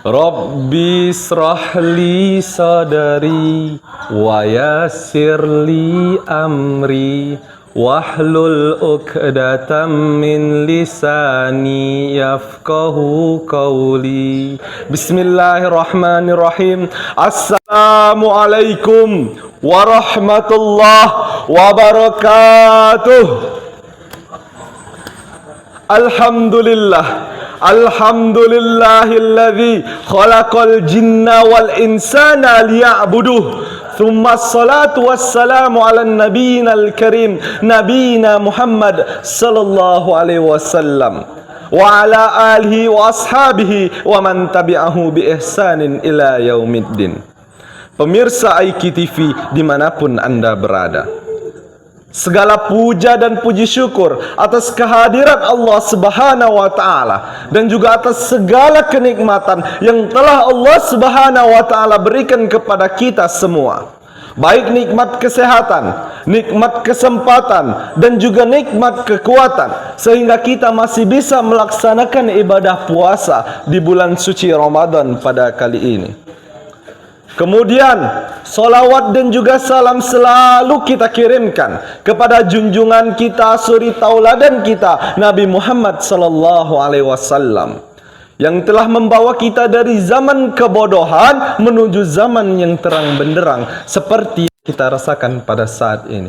Rabbi israh li sadari wa yassir li amri wahlul 'uqdatam min lisani yafqahu qawli. Bismillahirrahmanirrahim. Assalamualaikum warahmatullahi wabarakatuh. Alhamdulillah. Alhamdulillahilladzi khalaqal jinna wal insana liya'buduh. Thumma salatu wassalamu ala nabiyinal karim nabiyina Muhammad sallallahu alaihi wasallam wa ala alihi wa ashabihi wa man tabi'ahu bi ihsanin ila yaumiddin. Pemirsa IKTV dimanapun Anda berada, segala puja dan puji syukur atas kehadiran Allah Subhanahu wa taala dan juga atas segala kenikmatan yang telah Allah Subhanahu wa taala berikan kepada kita semua. Baik nikmat kesehatan, nikmat kesempatan dan juga nikmat kekuatan sehingga kita masih bisa melaksanakan ibadah puasa di bulan suci Ramadan pada kali ini. Kemudian salawat dan juga salam selalu kita kirimkan kepada junjungan kita, suri tauladan kita, Nabi Muhammad sallallahu alaihi wasallam, yang telah membawa kita dari zaman kebodohan menuju zaman yang terang benderang seperti yang kita rasakan pada saat ini.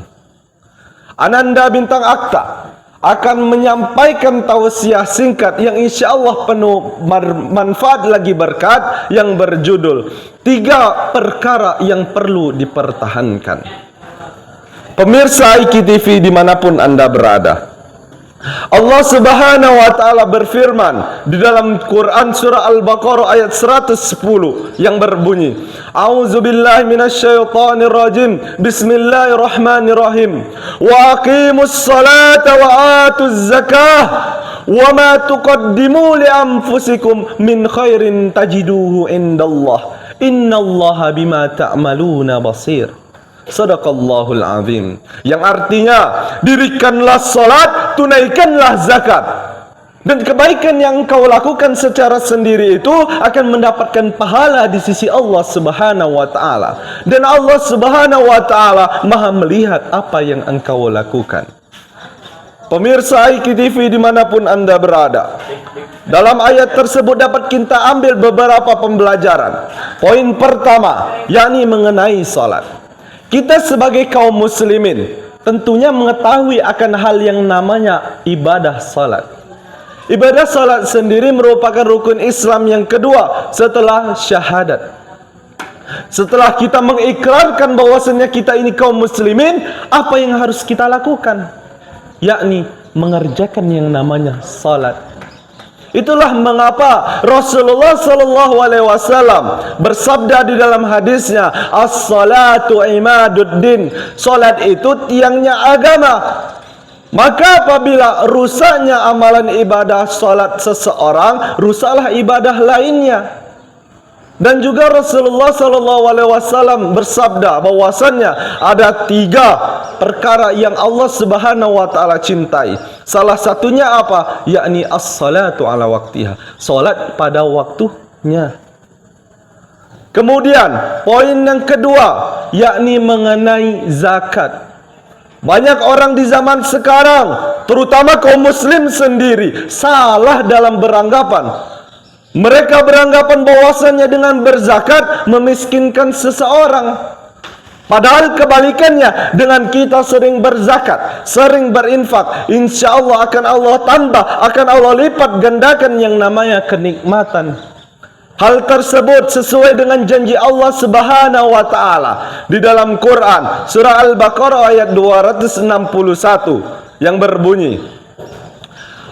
Ananda Bintang Akta akan menyampaikan tausiah singkat yang insya Allah penuh manfaat lagi berkat, yang berjudul 3 perkara yang perlu dipertahankan. Pemirsa IKTV dimanapun Anda berada, Allah Subhanahu wa taala berfirman di dalam Quran surah Al-Baqarah ayat 110 yang berbunyi, A'udzubillahi minasyaitonir rajim. Bismillahirrahmanirrahim. Wa aqimus salata wa atuz zakah wa ma tuqaddimu li anfusikum min khairin tajiduhu indallah. Innallaha bima ta'maluna basir. Sadaqallahul azim. Yang artinya, dirikanlah salat, tunaikanlah zakat, dan kebaikan yang engkau lakukan secara sendiri itu akan mendapatkan pahala di sisi Allah Subhanahu wa taala, dan Allah Subhanahu wa taala Maha melihat apa yang engkau lakukan. Pemirsa IKTV dimanapun Anda berada, dalam ayat tersebut dapat kita ambil beberapa pembelajaran. Poin pertama, yakni mengenai salat. Kita sebagai kaum muslimin tentunya mengetahui akan hal yang namanya ibadah salat. Ibadah salat sendiri merupakan rukun Islam yang kedua setelah syahadat. Setelah kita mengikrarkan bahwasanya kita ini kaum muslimin, apa yang harus kita lakukan? Yakni mengerjakan yang namanya salat. Itulah mengapa Rasulullah sallallahu alaihi wasallam bersabda di dalam hadisnya, as-salatu imaduddin. Salat itu tiangnya agama. Maka apabila rusaknya amalan ibadah salat seseorang, rusaklah ibadah lainnya. Dan juga Rasulullah sallallahu alaihi wasallam bersabda bahwasannya ada 3 perkara yang Allah Subhanahu wa taala cintai. Salah satunya apa? Yakni as-salatu ala waktiha. Salat pada waktunya. Kemudian poin yang kedua, yakni mengenai zakat. Banyak orang di zaman sekarang, terutama kaum muslim sendiri, salah dalam beranggapan. Mereka beranggapan bahwasannya dengan berzakat memiskinkan seseorang. Padahal kebalikannya, dengan kita sering berzakat, sering berinfak, insya Allah akan Allah tambah, akan Allah lipat gandakan yang namanya kenikmatan. Hal tersebut sesuai dengan janji Allah Subhanahu wa taala di dalam Quran surah Al-Baqarah ayat 261 yang berbunyi,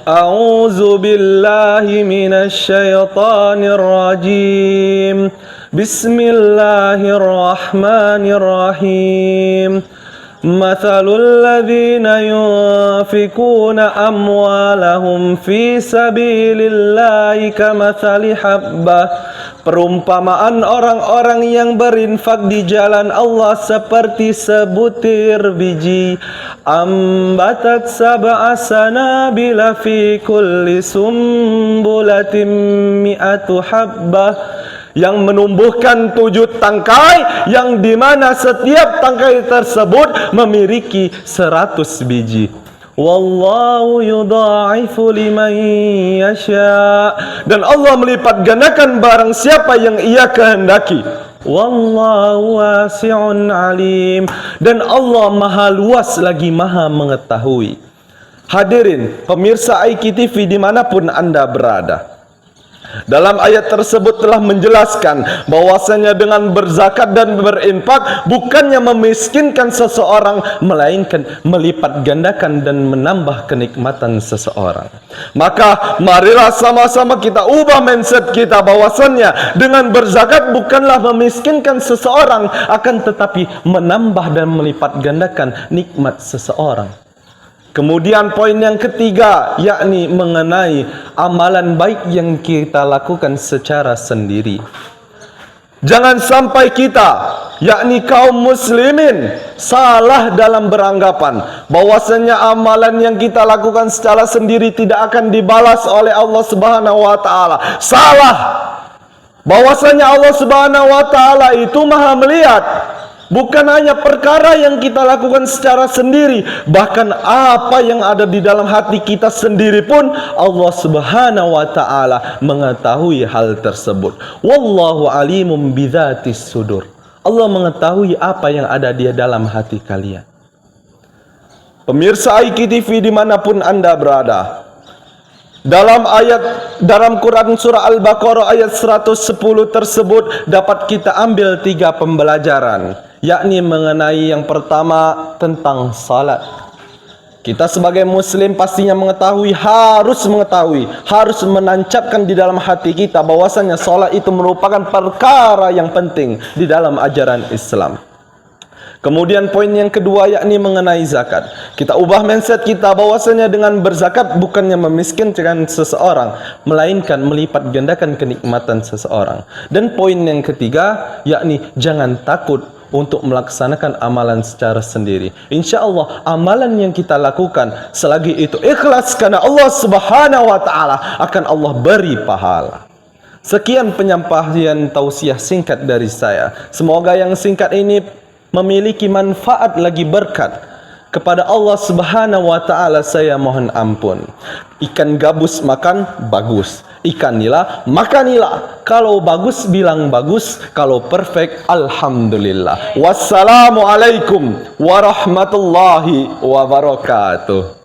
A'udzu billahi minasyaitonir rajim. Bismillahirrahmanirrahim. Mathalul ladzina yunfikuna amwalahum fi sabilillahi kamathali habbah. Perumpamaan orang-orang yang berinfak di jalan Allah seperti sebutir biji ambatat sab'a sanabila fi kulli sumbulatin mi'atu habbah, yang menumbuhkan 7 tangkai, yang dimana setiap tangkai tersebut memiliki 100 biji. Wallahu yudha'ifu liman yasha, dan Allah melipat gandakan barang siapa yang Ia kehendaki. Wallahu wasi'un alim, dan Allah maha luas lagi maha mengetahui. Hadirin pemirsa IKTV dimanapun Anda berada, dalam ayat tersebut telah menjelaskan bahwasanya dengan berzakat dan berinfak bukannya memiskinkan seseorang, melainkan melipat gandakan dan menambah kenikmatan seseorang. Maka marilah sama-sama kita ubah mindset kita bahwasanya dengan berzakat bukanlah memiskinkan seseorang, akan tetapi menambah dan melipat gandakan nikmat seseorang. Kemudian poin yang ketiga, yakni mengenai amalan baik yang kita lakukan secara sendiri. Jangan sampai kita, yakni kaum muslimin, salah dalam beranggapan bahwasanya amalan yang kita lakukan secara sendiri tidak akan dibalas oleh Allah Subhanahu wa taala. Salah. Bahwasanya Allah Subhanahu wa taala itu Maha melihat. Bukan hanya perkara yang kita lakukan secara sendiri, bahkan apa yang ada di dalam hati kita sendiri pun Allah Subhanahu wa taala mengetahui hal tersebut. Wallahu alimum bidzatis sudur. Allah mengetahui apa yang ada di dalam hati kalian. Pemirsa IKTV dimanapun Anda berada, dalam Quran surah Al-Baqarah ayat 110 tersebut dapat kita ambil 3 pembelajaran, yakni mengenai yang pertama tentang salat. Kita sebagai muslim pastinya harus menancapkan di dalam hati kita bahwasanya salat itu merupakan perkara yang penting di dalam ajaran Islam. Kemudian poin yang kedua yakni mengenai zakat. Kita ubah mindset kita bahwasanya dengan berzakat bukannya memiskinkan seseorang, melainkan melipat gandakan kenikmatan seseorang. Dan poin yang ketiga yakni jangan takut untuk melaksanakan amalan secara sendiri. Insya Allah amalan yang kita lakukan selagi itu ikhlas karena Allah Subhanahu wa taala, akan Allah beri pahala. Sekian penyampaian tausiah singkat dari saya. Semoga yang singkat ini memiliki manfaat lagi berkat. Kepada Allah Subhanahu wa taala saya mohon ampun. Ikan gabus makan bagus, ikan nila makan nila. Kalau bagus bilang bagus, kalau perfect alhamdulillah. Wassalamualaikum warahmatullahi wabarakatuh.